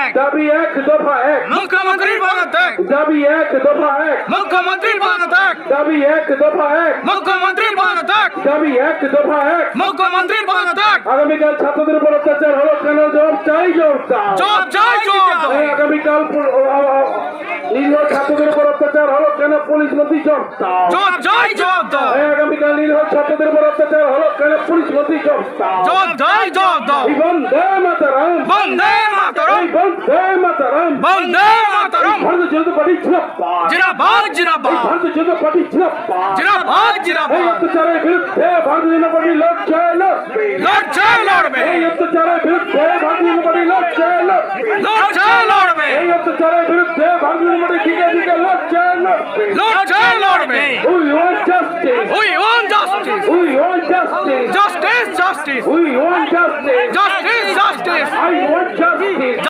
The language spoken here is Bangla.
এক দাবি এক দফা এক মুখ্যমন্ত্রী পদত্যাগ দাবি এক দফা এক মুখ্যমন্ত্রী পদত্যাগ দাবি এক দফা এক মুখ্যমন্ত্রী পদত্যাগ দাবি এক দফা এক মুখ্যমন্ত্রী পদত্যাগ আগামীকাল ছাত্রদের উপর অত্যাচার হলো কেন জবাব চাই জবাব দাও জবাব চাই জবাব দাও আগামীকাল নিরীহ ছাত্রদের উপর অত্যাচার হলো কেন পুলিশ মন্ত্রী জবাব দাও জবাব চাই জবাব দাও আগামীকাল নিরীহ ছাত্রদের উপর অত্যাচার হলো কেন পুলিশ মন্ত্রী জবাব দাও জবাব চাই জবাব দাও এই বন্দে মাতরম বন্দে মাতরম এই বন্দে মাতরম বন্দে মাতরম ভারতীয় জনতা পার্টি জিন্দাবাদ জিন্দাবাদ জিন্দাবাদ ভারতীয় জনতা পার্টি জিন্দাবাদ জিন্দাবাদ এই জিন্দাবাদ অত্যাচারের বিরুদ্ধে ভারতীয় জনতা পার্টি লড়ছে লড়বে লড়ছে লড়বে এই অত্যাচারের বিরুদ্ধে ভারতীয় জনতা পার্টি লড়ছে লড়বে লড়ছে লড়বে এই অত্যাচারের বিরুদ্ধে ভারতীয় জনতা পার্টি দিকে দিকে লড়ছে লড়বে লড়ছে লড়বে We want justice. We want justice We want justice. justice justice We want justice. justice justice I want justice.